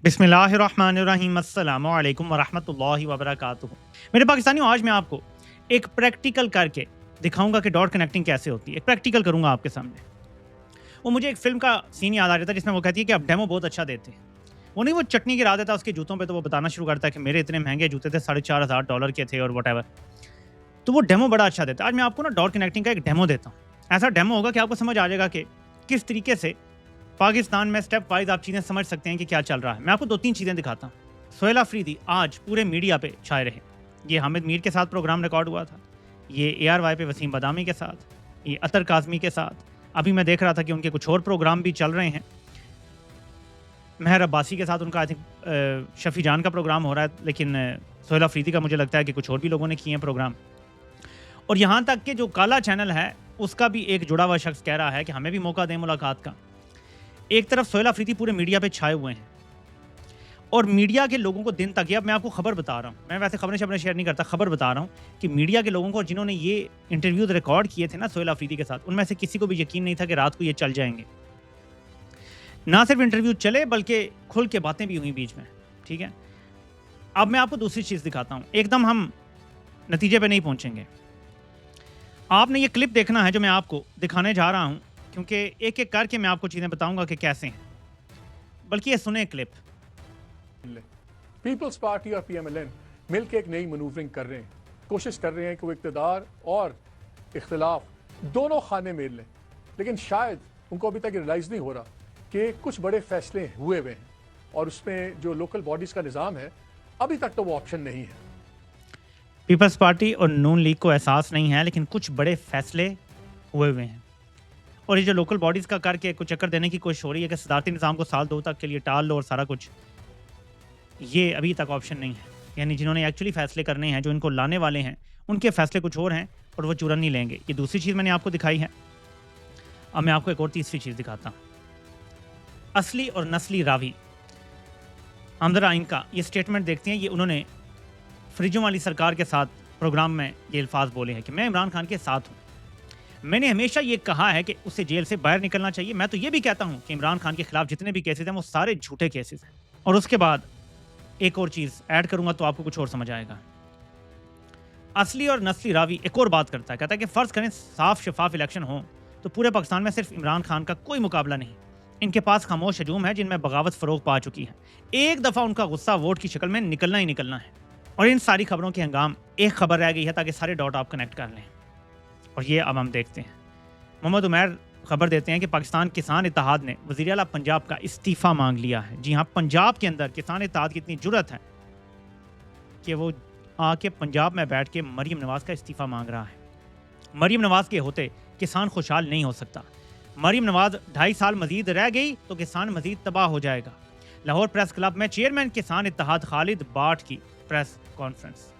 बिस्मिल्लाहिर्रहमानिर्रहीम अस्सलामु अलैकुम वरहमतुल्लाहि वबरकातुहू। मेरे पाकिस्तानियों, आज मैं आपको एक प्रैक्टिकल करके दिखाऊंगा कि डॉट कनेक्टिंग कैसे होती है। एक प्रैक्टिकल करूंगा आपके सामने। वो मुझे एक फ़िल्म का सीन याद आ रहा था जिसमें वो कहती है कि आप डेमो बहुत अच्छा देते हैं। वो नहीं, वो चटनी गिरा देता है उसके जूतों पे, तो वो बताना शुरू करता है कि मेरे इतने महँगे जूते थे, $4,500 के थे और व्हाटएवर। तो वो डेमो बड़ा अच्छा देता है। आज मैं आपको ना डॉट कनेक्टिंग का एक डेमो देता हूँ। ऐसा डेमो होगा कि आपको समझ आ जाएगा कि किस तरीके से पाकिस्तान में स्टेप वाइज़ आप चीज़ें समझ सकते हैं कि क्या चल रहा है। मैं आपको 2-3 चीज़ें दिखाता हूँ। सोहेल अफरीदी आज पूरे मीडिया पे छाए रहे। ये हामिद मीर के साथ प्रोग्राम रिकॉर्ड हुआ था। ये एआरवाई पे वसीम बदामी के साथ, ये अतर काज़मी के साथ। अभी मैं देख रहा था कि उनके कुछ और प्रोग्राम भी चल रहे हैं। मेहर अब्बासी के साथ उनका आई थिंक शफ़ी जान का प्रोग्राम हो रहा है, लेकिन सोहेल अफरीदी का मुझे लगता है कि कुछ और भी लोगों ने किए हैं प्रोग्राम। और यहाँ तक कि जो काला चैनल है, उसका भी एक जुड़ा हुआ शख्स कह रहा है कि हमें भी मौका दें मुलाकात का। एक तरफ सोहेल अफरीदी पूरे मीडिया पे छाए हुए हैं और मीडिया के लोगों को दिन तक, ये अब मैं आपको खबर बता रहा हूँ, मैं वैसे खबरें शबरें शेयर नहीं करता, खबर बता रहा हूँ कि मीडिया के लोगों को जिन्होंने ये इंटरव्यूज रिकॉर्ड किए थे ना सोहेल अफरीदी के साथ, उनमें से किसी को भी यकीन नहीं था कि रात को ये चल जाएंगे। ना सिर्फ इंटरव्यू चले बल्कि खुल के बातें भी हुई बीच में। ठीक है, अब मैं आपको दूसरी चीज़ दिखाता हूँ। एकदम हम नतीजे पे नहीं पहुँचेंगे। आपने ये क्लिप देखना है जो मैं आपको दिखाने जा रहा हूँ, क्योंकि एक एक करके मैं आपको चीज़ें बताऊंगा कि कैसे हैं। बल्कि ये सुने क्लिप। पीपल्स पार्टी और पीएमएलएन मिलकर एक नई मनूवरिंग कर रहे हैं, कोशिश कर रहे हैं कि वो इक़्तिदार और इख्तिलाफ दोनों खाने मेल लें, लेकिन शायद उनको अभी तक रियलाइज़ नहीं हो रहा कि कुछ बड़े फैसले हुए हैं और उसमें जो लोकल बॉडीज़ का निज़ाम है अभी तक तो वो ऑप्शन नहीं है। पीपल्स पार्टी और नून लीग को एहसास नहीं है, लेकिन कुछ बड़े फैसले हुए हैं और ये जो लोकल बॉडीज़ का करके कुछ चक्कर देने की कोशिश हो रही है कि सदारती निज़ाम को साल 2 तक के लिए टाल लो और सारा कुछ, ये अभी तक ऑप्शन नहीं है। यानी जिन्होंने एक्चुअली फैसले करने हैं, जो इनको लाने वाले हैं, उनके फैसले कुछ और हैं और वो चुरा नहीं लेंगे। ये दूसरी चीज़ मैंने आपको दिखाई है। अब मैं आपको एक और तीसरी चीज़ दिखाता हूँ। असली और नस्ली रावी, हम ज़रा इनका ये स्टेटमेंट देखते हैं। ये उन्होंने फ्रिजों वाली सरकार के साथ प्रोग्राम में ये अल्फाज बोले हैं कि मैं इमरान खान के साथ हूँ। मैंने हमेशा ये कहा है कि उसे जेल से बाहर निकलना चाहिए। मैं तो ये भी कहता हूँ कि इमरान खान के खिलाफ जितने भी केसेस हैं वो सारे झूठे केसेस हैं। और उसके बाद एक और चीज़ ऐड करूंगा तो आपको कुछ और समझ आएगा। असली और नस्ली रावी एक और बात करता है, कहता है कि फ़र्ज़ करें साफ शफाफ इलेक्शन हो तो पूरे पाकिस्तान में सिर्फ इमरान खान का कोई मुकाबला नहीं। इनके पास खामोश हजूम है जिनमें बगावत फ़रोग पा चुकी है। एक दफ़ा उनका गुस्सा वोट की शक्ल में निकलना ही निकलना है। और इन सारी खबरों के हंगाम एक खबर रह गई है ताकि सारे डॉट आप कनेक्ट कर लें। और ये अब हम देखते हैं। मोहम्मद उमैर खबर देते हैं कि पाकिस्तान किसान इत्तेहाद ने वज़ीर आला पंजाब का इस्तीफ़ा मांग लिया है। जी हाँ, पंजाब के अंदर किसान इत्तेहाद की इतनी जुर्रत है कि वो आके पंजाब में बैठ के मरीम नवाज़ का इस्तीफ़ा मांग रहा है। मरीम नवाज़ के होते किसान खुशहाल नहीं हो सकता। मरीम नवाज़ 2.5 साल मजीद रह गई तो किसान मजीद तबाह हो जाएगा। लाहौर प्रेस क्लब में चेयरमैन किसान इत्तेहाद खालिद बाट की प्रेस कॉन्फ्रेंस।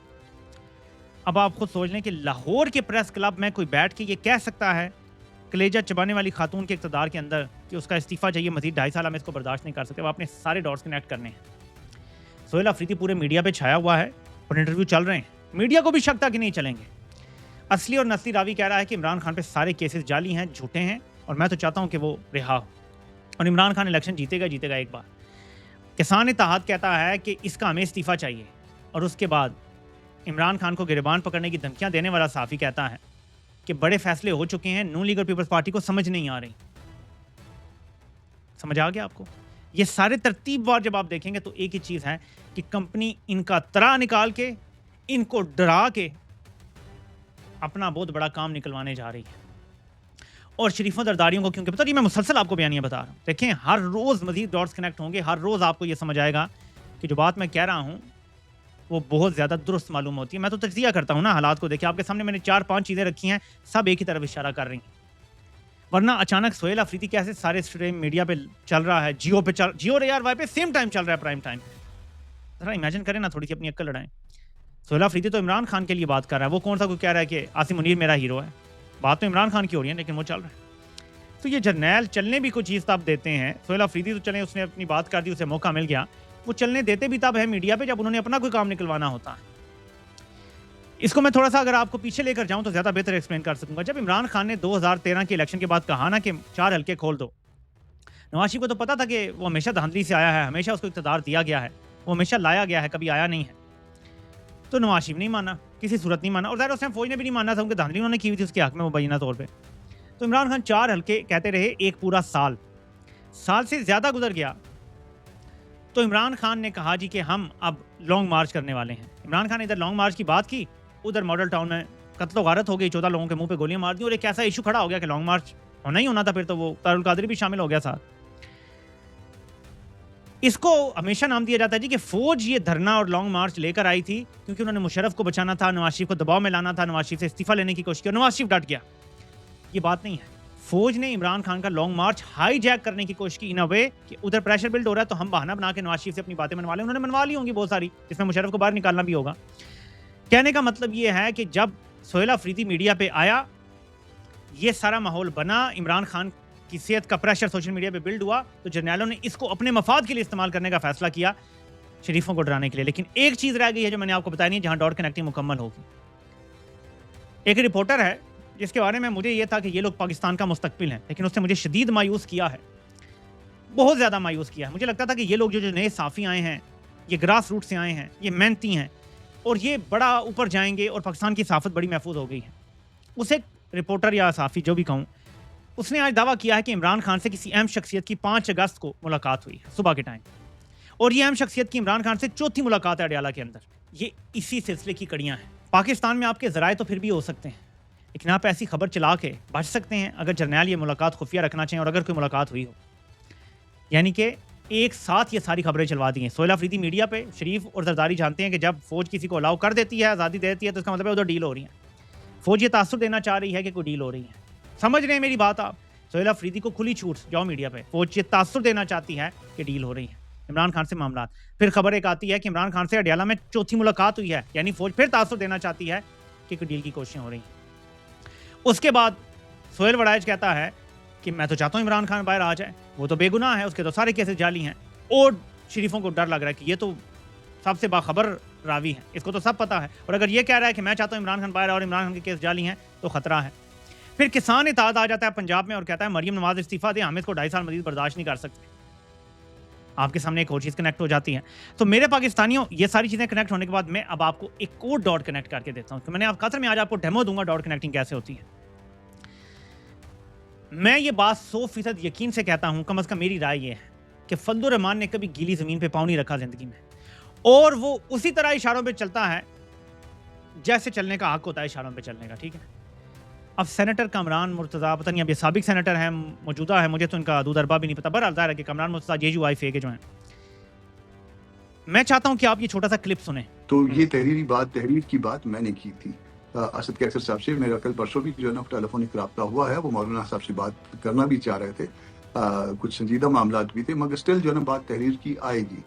अब आप खुद सोच लें कि लाहौर के प्रेस क्लब में कोई बैठ के ये कह सकता है कलेजा चबाने वाली खातून के इक़्तिदार के अंदर कि उसका इस्तीफ़ा चाहिए, मजीद 2.5 साल हम इसको बर्दाश्त नहीं कर सकते। वो अपने सारे डॉट्स कनेक्ट करने हैं। सोहेल अफरीदी पूरे मीडिया पे छाया हुआ है और इंटरव्यू चल रहे हैं। मीडिया को भी शक था कि नहीं चलेंगे। असली और नस्ली रावी कह रहा है कि इमरान खान पे सारे केसेस जाली हैं, झूठे हैं और मैं तो चाहता हूँ कि वो रिहा हो और इमरान खान इलेक्शन जीतेगा एक बार। किसान इत्तेहाद कहता है कि इसका हमें इस्तीफ़ा चाहिए और उसके बाद इमरान खान को गिरबान पकड़ने की धमकियां देने वाला साफ़ी कहता है कि बड़े फैसले हो चुके हैं, नून लीग और पीपल्स पार्टी को समझ नहीं आ रही। समझ आ गया आपको? ये सारे तरतीबवार जब आप देखेंगे तो एक ही चीज़ है कि कंपनी इनका तरा निकाल के, इनको डरा के अपना बहुत बड़ा काम निकलवाने जा रही है। और शरीफों दरदारियों को क्योंकि पता नहीं, मैं मुसलसल आपको बयानियां बता रहा हूँ। देखें, हर रोज़ मजीद डॉट्स कनेक्ट होंगे, हर रोज़ आपको ये समझ आएगा कि जो बात मैं कह रहा हूँ वो बहुत ज़्यादा दुरुस्त मालूम होती है। मैं तो तज्जिया करता हूँ ना हालात को। देखिए, आपके सामने मैंने 4-5 चीज़ें रखी हैं, सब एक ही तरफ इशारा कर रही हैं। वरना अचानक सोहेल अफरीदी कैसे सारे स्ट्रीम मीडिया पे चल रहा है, जियो और एआरवाई पे सेम टाइम चल रहा है, प्राइम टाइम। ज़रा इमेजिन करें ना, थोड़ी सी अपनी अक्ल लड़ाएं। सोहेल अफरीदी तो इमरान खान के लिए बात कर रहा है। वो कौन सा कोई कह रहा है कि आसिम मुनीर मेरा हीरो है। बात तो इमरान खान की हो रही है, लेकिन वो चल रहा है। तो ये जर्नैल चलने भी कोई चीज़ तब देते हैं। सोहेल अफरीदी तो चले, उसने अपनी बात कर दी, उसे मौका मिल गया। वो चलने देते भी तब है मीडिया पे जब उन्होंने अपना कोई काम निकलवाना होता है। इसको मैं थोड़ा सा अगर आपको पीछे लेकर जाऊं तो ज़्यादा बेहतर एक्सप्लेन कर सकूंगा। जब इमरान खान ने 2013 के इलेक्शन के बाद कहा ना कि 4 हल्के खोल दो, नवाज शरीफ को तो पता था कि वो हमेशा धांधली से आया है, हमेशा उसको इक़्तिदार दिया गया है, वो हमेशा लाया गया है, कभी आया नहीं है। तो नवाज शरीफ नहीं माना, किसी सूरत नहीं माना, और ज़ाहिर उस टाइम फौज ने भी नहीं माना था, उनकी धांधली उन्होंने की हुई थी उसके हक़ में मुबैना तौर पे। तो इमरान खान 4 हल्के कहते रहे, एक पूरा साल से ज़्यादा गुजर गया। तो इमरान खान ने कहा जी कि हम अब लॉन्ग मार्च करने वाले हैं। इमरान खान ने इधर लॉन्ग मार्च की बात की, उधर मॉडल टाउन में कत्ल गारत हो गई, 14 लोगों के मुंह पे गोलियां मार दी, और एक ऐसा इशू खड़ा हो गया कि लॉन्ग मार्च होना ही होना था। फिर तो वो तारुल कादरी भी शामिल हो गया साथ। इसको हमेशा नाम दिया जाता है जी कि फौज ये धरना और लॉन्ग मार्च लेकर आई थी क्योंकि उन्होंने मुशर्रफ को बचाना था, नवाज शरीफ को दबाव में लाना था, नवाज शरीफ से इस्तीफा लेने की कोशिश की और नवाज शरीफ डट गया। ये बात नहीं है। फौज ने इमरान खान का लॉन्ग मार्च हाईजैक करने की कोशिश की इन अ वे कि उधर प्रेशर बिल्ड हो रहा है तो हम बहाना बना के नवाज शरीफ से अपनी बातें मनवा लें। उन्होंने मनवा ली होंगी बहुत सारी, जिसमें मुशर्रफ को बाहर निकालना भी होगा। कहने का मतलब ये है कि जब सोहेल अफरीदी मीडिया पे आया, ये सारा माहौल बना, इमरान खान की सेहत का प्रेशर सोशल मीडिया पे बिल्ड हुआ, तो जर्नैलों ने इसको अपने मफाद के लिए इस्तेमाल करने का फैसला किया, शरीफों को डराने के लिए। लेकिन एक चीज़ रह गई है जो मैंने आपको बताई नहीं, जहां डॉट कनेक्टिंग मुकम्मल होगी। एक रिपोर्टर है जिसके बारे में मुझे ये था कि ये लोग पाकिस्तान का मुस्तकबिल हैं, लेकिन उसने मुझे शदीद मायूस किया है, बहुत ज़्यादा मायूस किया है। मुझे लगता था कि ये लोग जो नए साफ़ी आए हैं, ये ग्रास रूट से आए हैं, ये मेहनती हैं और ये बड़ा ऊपर जाएंगे और पाकिस्तान की साफत बड़ी महफूज हो गई है। उसे रिपोर्टर या साफ़ी जो भी कहूँ, उसने आज दावा किया है कि इमरान खान से किसी अहम शख्सियत की 5 अगस्त को मुलाकात हुई है सुबह के टाइम, और ये अहम शख्सियत की इमरान खान से चौथी मुलाकात है अडयाला के अंदर। ये इसी सिलसिले की कड़ियाँ हैं। पाकिस्तान में आपके ज़राए तो फिर भी हो सकते हैं, लेकिन आप ऐसी खबर चला के बच सकते हैं अगर जर्नैल ये मुलाकात खुफिया रखना चाहिए और अगर कोई मुलाकात हुई हो। यानी कि एक साथ ये सारी खबरें चलवा दी हैं। सोहेल अफरीदी मीडिया पे, शरीफ और जरदारी जानते हैं कि जब फौज किसी को अलाउ कर देती है, आज़ादी दे देती है, तो इसका मतलब है उधर डील हो रही है। फौज ये तासुर देना चाह रही है कि कोई डील हो रही है। समझ रहे हैं मेरी बात आप? सोहेल अफरीदी को खुली छूट, जाओ मीडिया पे। फौज ये तासुर देना चाहती है कि डील हो रही है इमरान खान से मामला। फिर खबर एक आती है कि इमरान खान से अडयाला में चौथी मुलाकात हुई है, यानी फौज फिर तासुर देना चाहती है कि कोई डील की कोशिशें हो रही हैं। उसके बाद सोहेल वड़ाइच कहता है कि मैं तो चाहता हूँ इमरान खान बाहर आ जाए, वो तो बेगुनाह है, उसके तो सारे केसेस जाली हैं। और शरीफों को डर लग रहा है कि ये तो सबसे बाखबर रावी है, इसको तो सब पता है, और अगर ये कह रहा है कि मैं चाहता हूँ इमरान खान बाहर आए और इमरान खान के केस जाली हैं तो खतरा है। फिर किसान इत्तेहाद आ जाता है पंजाब में और कहता है मरियम नवाज इस्तीफा दे, हम इसको 2.5 साल मजीद बर्दाश्त नहीं कर सकते। आपके सामने एक और चीज़ कनेक्ट हो जाती है। तो मेरे पाकिस्तानियों, ये सारी चीज़ें कनेक्ट होने के बाद मैं अब आपको एक और डॉट कनेक्ट करके देता हूँ। तो मैंने आप कतर में आज आपको डेमो दूंगा डॉट कनेक्टिंग कैसे होती है। मैं ये बात 100% यकीन से कहता हूँ, कम अज़ कम मेरी राय ये है कि फजलुर रहमान ने कभी गीली ज़मीन पे पाँव नहीं रखा ज़िंदगी में, और वो उसी तरह इशारों पे चलता है जैसे चलने का हक होता है इशारों पे चलने का, ठीक है। अब सेनेटर कमरान मुर्तज़ा, पता नहीं अब ये साबिक सेनेटर हैं, मौजूदा है, मुझे तो इनका दूध अरबा भी नहीं पता, बहरहाल ज़ाहिर है कि कमरान मुर्तज़ा JUI के जो हैं। मैं चाहता हूँ कि आप ये छोटा सा क्लिप सुने। तो ये तहरीर की बात मैंने की थी असद कैसर साहब से। मेरा कल परसों भी जो है ना टेलीफोनिक रब्ता हुआ है, वो मौलाना साहब से बात करना भी चाह रहे थे, कुछ संजीदा मामला भी थे, मगर स्टिल जो है ना बात तहरीर की आएगी।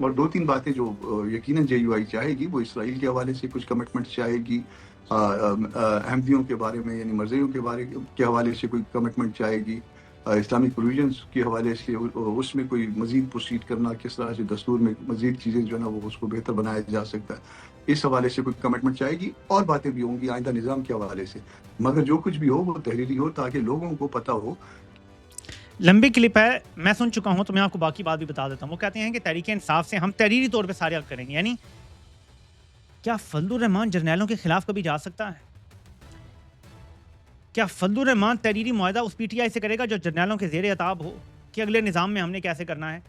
और 2-3 बातें जो यकीनन JUI चाहेगी, वो इसराइल के हवाले से कुछ कमिटमेंट चाहेगी, अहमदियों के बारे में यानी मर्जियों के हवाले से कोई कमिटमेंट चाहेगी, इस्लामिक प्रोविजंस के हवाले से उसमें कोई मजीद प्रोसीड करना, किस तरह से दस्तूर में मजीद चीज़ें जो है ना वो उसको बेहतर बनाया जा सकता है, इस हवाले से कोई कमिटमेंट चाहेगी। और बातें भी होंगी आइंदा निज़ाम के हवाले से, मगर जो कुछ भी हो वो तहरीरी हो ताकि लोगों को पता हो। लंबी क्लिप है, मैं सुन चुका हूं, तो मैं आपको बाकी बात भी बता देता हूं। वो कहते हैं कि तहरीक इंसाफ से हम तहरीरी तौर पे सारे हक करेंगे। यानी क्या फजलुर रहमान जर्नैलों के खिलाफ कभी जा सकता है? क्या फजलुर रहमान तहरीरी मुआहदा उस PTI से करेगा जो जर्नैलों के ज़ेर अताब हो कि अगले निज़ाम में हमने कैसे करना है?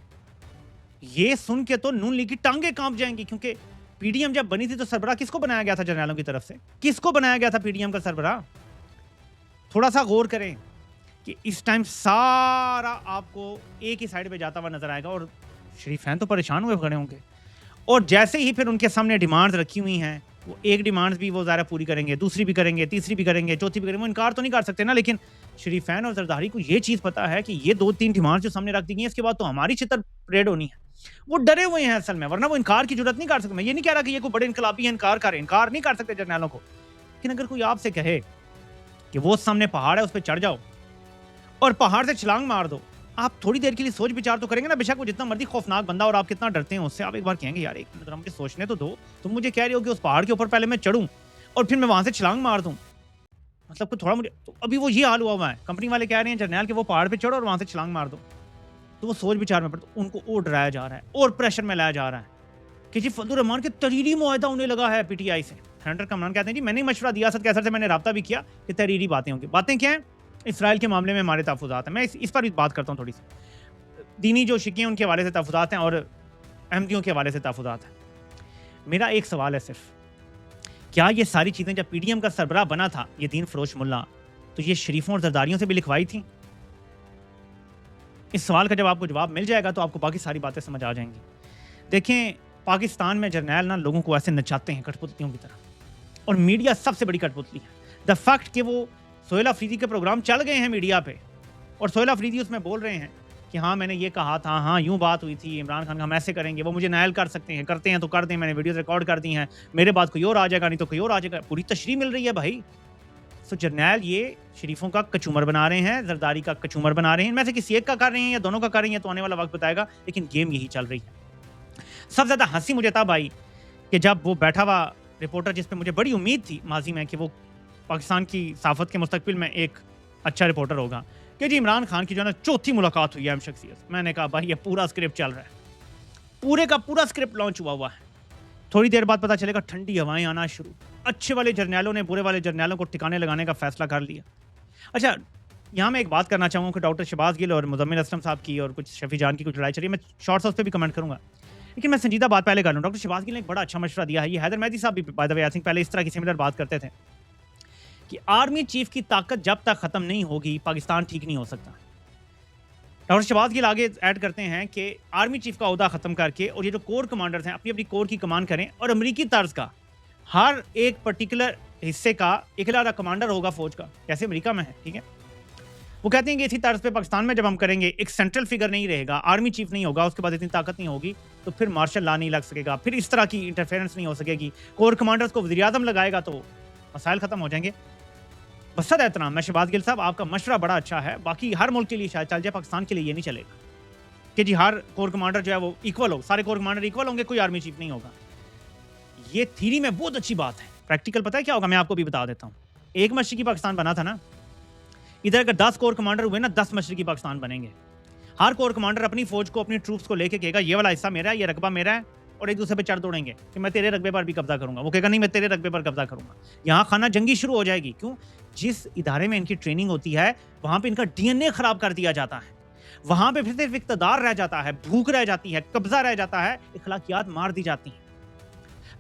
ये सुन के तो नून लीग की टांगे कांप जाएंगी, क्योंकि PDM जब बनी थी तो सरबराह किसको बनाया गया था जर्नैलों की तरफ से? किसको बनाया गया था PDM का सरबराह? थोड़ा सा गौर करें कि इस टाइम सारा आपको एक ही साइड पे जाता हुआ नजर आएगा, और शरीफैन तो परेशान हुए खड़े होंगे। और जैसे ही फिर उनके सामने डिमांड्स रखी हुई हैं, वो एक डिमांड्स भी वो ज़रा पूरी करेंगे, दूसरी भी करेंगे, तीसरी भी करेंगे, चौथी भी करेंगे, वो इनकार तो नहीं कर सकते ना। लेकिन शरीफैन और जरदारी को ये चीज़ पता है कि ये 2-3 डिमांड्स जो सामने रख दी गई हैं, इसके बाद तो हमारी चितर परेड होनी है। वो डरे हुए हैं असल में, वरना वो इनकार की जरूरत नहीं कर सकते। मैं ये नहीं कह रहा कि ये कोई बड़े इनकलाबी है, इनकार नहीं कर सकते जर्नैलों को। लेकिन अगर कोई आपसे कहे कि वो सामने पहाड़ है, उस पर चढ़ जाओ और पहाड़ से छलांग मार दो, आप थोड़ी देर के लिए सोच विचार तो करेंगे ना। बेशक वो जितना मर्जी खौफनाक बंदा और आप कितना डरते हैं उससे, आप एक बार कहेंगे यार एक मिनट मुझे सोचने तो दो, तुम मुझे कह रहे हो कि उस पहाड़ के ऊपर पहले मैं चढ़ूं और फिर मैं वहां से छलांग मार दूं, मतलब कुछ थोड़ा मुझे तो अभी वो ये हाल हुआ है। कंपनी वाले कह रहे हैं जर्नैल के वो पहाड़ पे चढ़ो और वहां से छलांग मार दो। तो वो सोच विचार में पड़ते, उनको और डराया जा रहा है और प्रेशर में लाया जा रहा है कि जी फजलुर रहमान के तहरीरी मुआहदा होने लगा है पीटीआई से। सेनेटर कमरान कहते हैं जी मैंने मशवरा दिया असद कैसर से, मैंने रब्ता भी किया कि तहरीरी बातें होंगी। बातें क्या हैं? इसराइल के मामले में हमारे तहफ़्फ़ुज़ात हैं। मैं इस पर भी बात करता हूँ थोड़ी सी। दीनी जो शिक्के हैं उनके हवाले से तहफ़्फ़ुज़ात हैं और अहमदियों के हवाले से तहफ़्फ़ुज़ात हैं। मेरा एक सवाल है सिर्फ, क्या ये सारी चीज़ें जब पीडीएम का सरबराह बना था ये दीन फरोश मुल्ला, तो ये शरीफों और जरदारियों से भी लिखवाई थी? इस सवाल का जब आपको जवाब मिल जाएगा तो आपको बाकी सारी बातें समझ आ जाएंगी। देखें, पाकिस्तान में जर्नैल ना लोगों को ऐसे नचाते हैं कठपुतलियों की तरह, और मीडिया सबसे बड़ी कठपुतली है। द फैक्ट कि वो सोहेल अफरीदी के प्रोग्राम चल गए हैं मीडिया पे और सोहेल अफरीदी उसमें बोल रहे हैं कि हाँ मैंने ये कहा था, हाँ यूँ बात हुई थी, इमरान खान का हम ऐसे करेंगे, वो मुझे नायल कर सकते हैं, करते हैं तो कर दें, मैंने वीडियो रिकॉर्ड कर दी हैं, मेरे बाद कोई और आ जाएगा, नहीं तो कोई और आ जाएगा, पूरी तशरीह मिल रही है भाई। तो जर्नैल ये शरीफों का कचूमर बना रहे हैं, जरदारी का कचूमर बना रहे हैं, इनमें से किसी एक का कर रहे हैं या दोनों का कर रही हैं तो आने वाला वक्त बताएगा, लेकिन गेम यही चल रही है। सबसे ज़्यादा हंसी मुझे तब आई कि जब वो बैठा हुआ रिपोर्टर, जिस पे मुझे बड़ी उम्मीद थी माजी में कि वो पाकिस्तान की सहाफ़त के मुस्तकबिल में एक अच्छा रिपोर्टर होगा, कि जी इमरान खान की जो है ना चौथी मुलाकात हुई है अहम शख्सियत। मैंने कहा भाई ये पूरा स्क्रिप्ट चल रहा है, पूरे का पूरा स्क्रिप्ट लॉन्च हुआ है। थोड़ी देर बाद पता चलेगा ठंडी हवाएं आना शुरू, अच्छे वाले जर्नैलों ने बुरे वाले जर्नैलों को ठिकाने लगाने का फैसला कर लिया। अच्छा, यहाँ मैं एक बात करना चाहूँगा कि डॉक्टर शहबाज गिल और मुज़म्मिल असलम साहब की और कुछ शफी जान की कुछ लड़ाई चल रही है, मैं शॉर्ट्स उस पर भी कमेंट करूँगा, लेकिन मैं संजीदा बात पहले कर लूँ। डॉक्टर शहबाज गिल ने एक बड़ा अच्छा मशवरा दिया है, ये हैदर मेहदी साहब भी by the way I think पहले इस तरह की सिमिलर बात करते थे कि आर्मी चीफ की ताकत जब तक ख़त्म नहीं होगी पाकिस्तान ठीक नहीं हो सकता। डॉक्टर शहबाज गिल आगे ऐड करते हैं कि आर्मी चीफ का ओहदा ख़त्म करके और ये जो कोर कमांडर्स हैं अपनी अपनी कोर की कमान करें, और अमरीकी तर्ज का हर एक पर्टिकुलर हिस्से का एक अलग कमांडर होगा फौज का, जैसे अमेरिका में है, ठीक है। वो कहते हैं कि इसी तर्ज पे पाकिस्तान में जब हम करेंगे, एक सेंट्रल फिगर नहीं रहेगा, आर्मी चीफ नहीं होगा, उसके बाद इतनी ताकत नहीं होगी, तो फिर मार्शल लॉ नहीं लग सकेगा, फिर इस तरह की इंटरफेरेंस नहीं हो सकेगी, कोर कमांडर्स को वज़ीर आज़म लगाएगा तो मसाइल ख़त्म हो जाएंगे। बसद एहतराम, मैं शहबाज गिल साहब आपका मशवरा बड़ा अच्छा है, बाकी हर मुल्क के लिए शायद चल जाए, पाकिस्तान के लिए ये नहीं चलेगा कि जी हर कोर कमांडर जो है वो इक्वल हो, सारे कोर कमांडर इक्वल होंगे, कोई आर्मी चीफ नहीं होगा। ये थ्योरी में बहुत अच्छी बात है, प्रैक्टिकल पता है क्या होगा, मैं आपको भी बता देता हूँ। एक मशरकी पाकिस्तान बना था ना, इधर अगर 10 कोर कमांडर हुए ना, 10 मशरकी पाकिस्तान बनेंगे। हर कोर कमांडर अपनी फौज को, अपनी ट्रूप्स को लेके कहेगा ये वाला हिस्सा मेरा है, ये रकबा मेरा है, और एक दूसरे पे चढ़ दौड़ेंगे कि मैं तेरे रकबे पर भी कब्जा करूंगा, वो कहेगा नहीं मैं तेरे रकबे पर कब्जा करूंगा। यहाँ खाना जंगी शुरू हो जाएगी। क्यों? जिस इदारे में इनकी ट्रेनिंग होती है वहां पे इनका डीएनए खराब कर दिया जाता है, वहां पे फिर सिर्फ इक़्तिदार रह जाता है, भूख रह जाती है, कब्जा रह जाता है, इखलाकियात मार दी जाती हैं।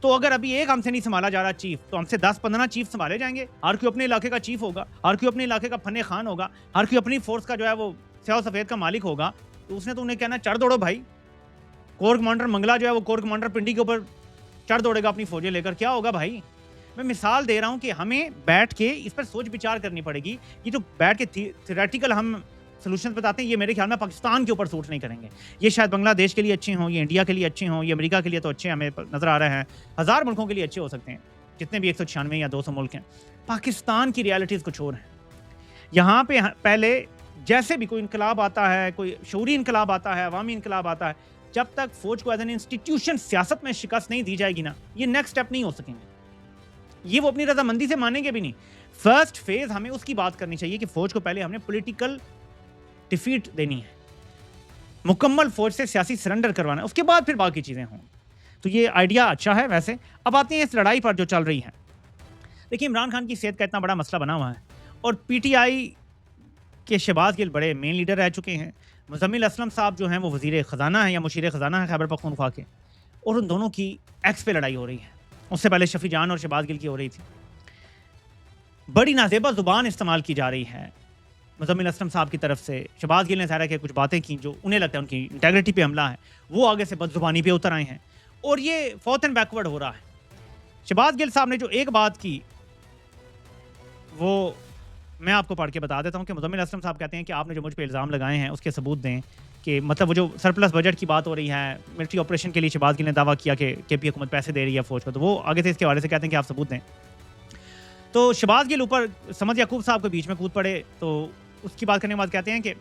तो अगर अभी एक हमसे नहीं संभाला जा रहा चीफ, तो हमसे 10-15 चीफ संभाले जाएंगे। हर कोई अपने इलाके का चीफ होगा, हर कोई अपने इलाके का फन्ने खान होगा, हर कोई अपनी फोर्स का जो है वो स्याह सफेद का मालिक होगा। तो उसने तो उन्हें कहना चढ़ दौड़ो भाई। कोर कमांडर मंगला जो है वो कोर कमांडर पिंडी के ऊपर चढ़ दौड़ेगा अपनी फौजें लेकर, क्या होगा भाई? मैं मिसाल दे रहा हूँ कि हमें बैठ के इस पर सोच विचार करनी पड़ेगी। ये जो बैठ के थियोरेटिकल हम सोल्यूशन बताते हैं, ये मेरे ख्याल में पाकिस्तान के ऊपर सूट नहीं करेंगे। ये शायद बांग्लादेश के लिए अच्छे हों, ये इंडिया के लिए अच्छे हों, ये अमेरिका के लिए तो अच्छे हमें नज़र आ रहे हैं, 1000 मुल्कों के लिए अच्छे हो सकते हैं, जितने भी 196 या 200 मुल्क हैं। पाकिस्तान की रियलिटीज़ कुछ और हैं। यहाँ पे पहले जैसे भी कोई इनकलाब आता है, कोई शऊरी इनकलाब आता है, अवामी इनकलाब आता है, जब तक फौज को एज एन इंस्टीट्यूशन सियासत में शिकस्त नहीं दी जाएगी ना, ये नेक्स्ट स्टेप नहीं हो सकेंगे। ये वो अपनी रजामंदी से मानेंगे भी नहीं। फर्स्ट फेज हमें उसकी बात करनी चाहिए कि फौज को पहले हमने पॉलिटिकल डिफीट देनी है, मुकम्मल फौज से सियासी सरेंडर करवाना है, उसके बाद फिर बाकी चीज़ें हों। तो ये आइडिया अच्छा है। वैसे अब आते हैं इस लड़ाई पर जो चल रही है। देखिए, इमरान खान की सेहत का इतना बड़ा मसला बना हुआ है, और पीटीआई के शहबाज गिल बड़े मेन लीडर रह चुके हैं। मुज़म्मिल असलम साहब जो हैं वो वज़ीर ख़जाना है या मुशीर ख़जाना है खैबर पख्तूनख्वा के, और उन दोनों की एक्स पे लड़ाई हो रही है। उससे पहले शफी जान और शहबाज गिल की हो रही थी। बड़ी नाजेबा ज़ुबान इस्तेमाल की जा रही है मुज़म्मिल असलम साहब की तरफ से। शहबाज गिल ने सारा के कुछ बातें की जो उन्हें लगता है उनकी इंटेग्रिटी पे हमला है, वो आगे से बदजुबानी पे उतर आए हैं, और ये फोर्थ एंड बैकवर्ड हो रहा है। शहबाज गिल साहब ने जो एक बात की वो मैं आपको पढ़ के बता देता हूँ कि मुज़म्मिल असलम साहब कहते हैं कि आपने जो मुझ पर इल्ज़ाम लगाए हैं उसके सबूत दें, कि मतलब वो जो सरप्लस बजट की बात हो रही है, मिलिट्री ऑपरेशन के लिए शहबाज गिल ने दावा किया कि केपी हुकूमत पैसे दे रही है फौज को, तो वो आगे से इसके हवाले से कहते हैं कि आप सबूत दें। तो शहबाज गिल ऊपर समद याकूब साहब के बीच में कूद पड़े, तो उसकी बात करने के बाद कहते हैं कि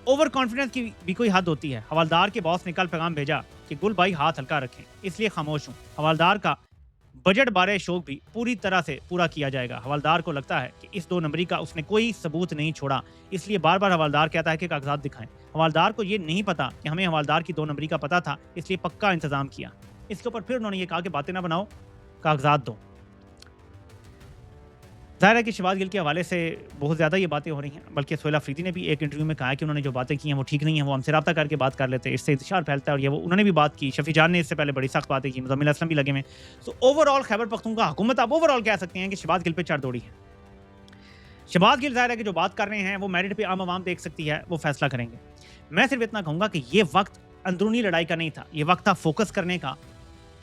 ओवर कॉन्फिडेंस की भी कोई हद होती है। हवालदार के बॉस ने कल पैगाम भेजा कि गुल भाई हाथ हल्का रखें, इसलिए खामोश हूँ। हवालदार का बजट बारे शौक भी पूरी तरह से पूरा किया जाएगा। हवालदार को लगता है कि इस 2 नंबरी का उसने कोई सबूत नहीं छोड़ा, इसलिए बार-बार हवालदार कहता है कि कागजात दिखाएं। हवालदार को ये नहीं पता कि हमें हवालदार की 2 नंबरी का पता था, इसलिए पक्का इंतजाम किया। इसके ऊपर फिर उन्होंने ये कहा कि बातें ना बनाओ, कागजात दो। ज़ाहिर है कि शहबाज गिल के हवाले से बहुत ज़्यादा ये बातें हो रही हैं, बल्कि सोहेल अफरीदी ने भी एक इंटरव्यू में कहा कि उन्होंने जो बातें की हैं वो ठीक नहीं है, वो हमसे रब्ता करके बात कर लेते, इससे इंतशार फैलता है। और ये वो उन्होंने भी बात की, शफी जान ने इससे पहले बड़ी सख्त बातें की, मुज़म्मिल असलम भी लगे हुए। सो ओवरऑल खैबर पख्तूनख्वा हुकूमत आप ओवरऑल कह सकते हैं कि शहबाज गिल पे चढ़ दौड़ी है। शहबाज गिल ज़ाहिर है कि जो बात कर रहे हैं वो मेरिट पे आम आवाम देख सकती है, वो फैसला करेंगे। मैं सिर्फ इतना कहूँगा कि ये वक्त अंदरूनी लड़ाई का नहीं था, ये वक्त था फोकस करने का,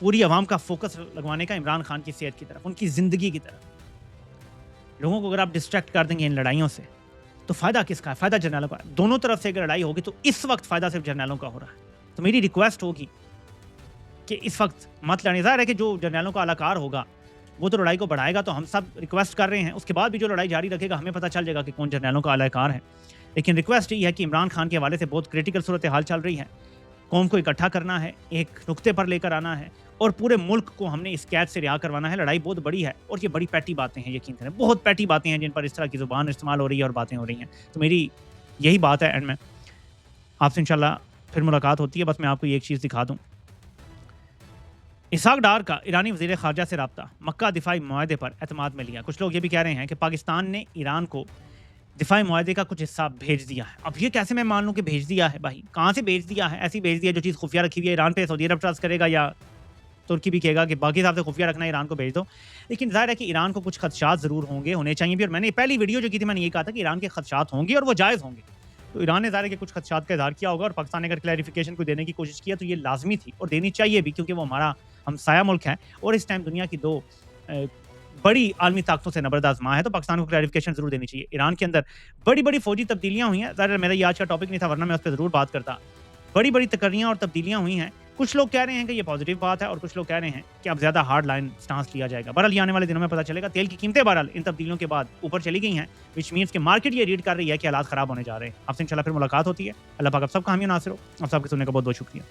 पूरी आवाम का फोकस लगवाने का इमरान खान की सेहत की तरफ, उनकी ज़िंदगी की तरफ। लोगों को अगर आप डिस्ट्रैक्ट कर देंगे इन लड़ाइयों से तो फ़ायदा किसका है? फ़ायदा जर्नैलों का। दोनों तरफ से अगर लड़ाई होगी तो इस वक्त फ़ायदा सिर्फ जर्नैलों का हो रहा है। तो मेरी रिक्वेस्ट होगी कि इस वक्त मत लड़ने। ज़ाहिर है कि जो जर्नैलों का अलाकार होगा वो तो लड़ाई को बढ़ाएगा, तो हम सब रिक्वेस्ट कर रहे हैं। उसके बाद भी जो लड़ाई जारी रखेगा हमें पता चल जाएगा कि कौन जर्नैलों का अलाकार है। लेकिन रिक्वेस्ट ये है कि इमरान खान के हवाले से बहुत क्रिटिकल सूरत हाल चल रही है। कौम को इकट्ठा करना है, एक नुक्ते पर लेकर आना है और पूरे मुल्क को हमने इस कैद से रिहा करवाना है। लड़ाई बहुत बड़ी है और ये बड़ी पैटी बातें हैं, यकीन करें बहुत पैटी बातें हैं जिन पर इस तरह की ज़ुबान इस्तेमाल हो रही है और बातें हो रही हैं। तो मेरी यही बात है। एंड में आपसे इंशाल्लाह फिर मुलाकात होती है। बस मैं आपको ये एक चीज़ दिखा दूँ, इसहाक डार का ईरानी वज़ीर ख़ारजा से रब्ता, मक्का दिफाई मुआहदे पर एतमाद में लिया। कुछ लोग ये भी कह रहे हैं कि पाकिस्तान ने ईरान को दिफाई मुआहदे का कुछ हिस्सा भेज दिया है। अब ये कैसे मैं मान लूँ कि भेज दिया है? भाई कहाँ से भेज दिया है? ऐसी भेज दिया जो चीज़ खुफिया रखी हुई है। ईरान पे सऊदी अरब ट्रस्ट करेगा या तुर्की भी कहेगा कि बाकी साहब से खुफिया रखना है, ईरान को भेज दो। लेकिन ज़ाहिर है कि ईरान को कुछ खदशात ज़रूर होंगे, होने चाहिए भी। और मैंने पहली वीडियो जो की थी मैंने ये कहा था कि ईरान के खदशात होंगे और वो जायज़ होंगे। तो ईरान ने ज़ाहिर है कि कुछ खदशात का इज़हार किया होगा और पाकिस्तान ने अगर क्लैरिफिकेशन को देने की कोशिश किया तो ये लाजमी थी और देनी चाहिए भी, क्योंकि वो हमारा हमसाया मुल्क है और इस टाइम दुनिया की 2 बड़ी आलमी ताकतों से नबरद आज़मा है। तो पाकिस्तान को क्लैरिफिकेशन ज़रूर देनी चाहिए। ईरान के अंदर बड़ी-बड़ी फ़ौजी तब्दीलियाँ हुई हैं। ज़ाहिर मेरा ये आज का टॉपिक नहीं था, वरना मैं उस पे ज़रूर बात करता। बड़ी-बड़ी तकर्रियाँ और तब्दीलियाँ हुई हैं। कुछ लोग कह रहे हैं कि ये पॉजिटिव बात है और कुछ लोग कह रहे हैं कि अब ज़्यादा हार्ड लाइन स्टांस लिया जाएगा। बहरहाल ये आने वाले दिनों में पता चलेगा। तेल की कीमतें बहरहाल इन तब्दीलियों के बाद ऊपर चली गई हैं, व्हिच मीन्स कि मार्केट ये रीड कर रही है कि हालात ख़राब होने जा रहे हैं। आपसे इंशाल्लाह फिर मुलाकात होती है। अल्लाह पाक आप सबका हामी नासिर हो। आप सबके सुनने का बहुत-बहुत शुक्रिया।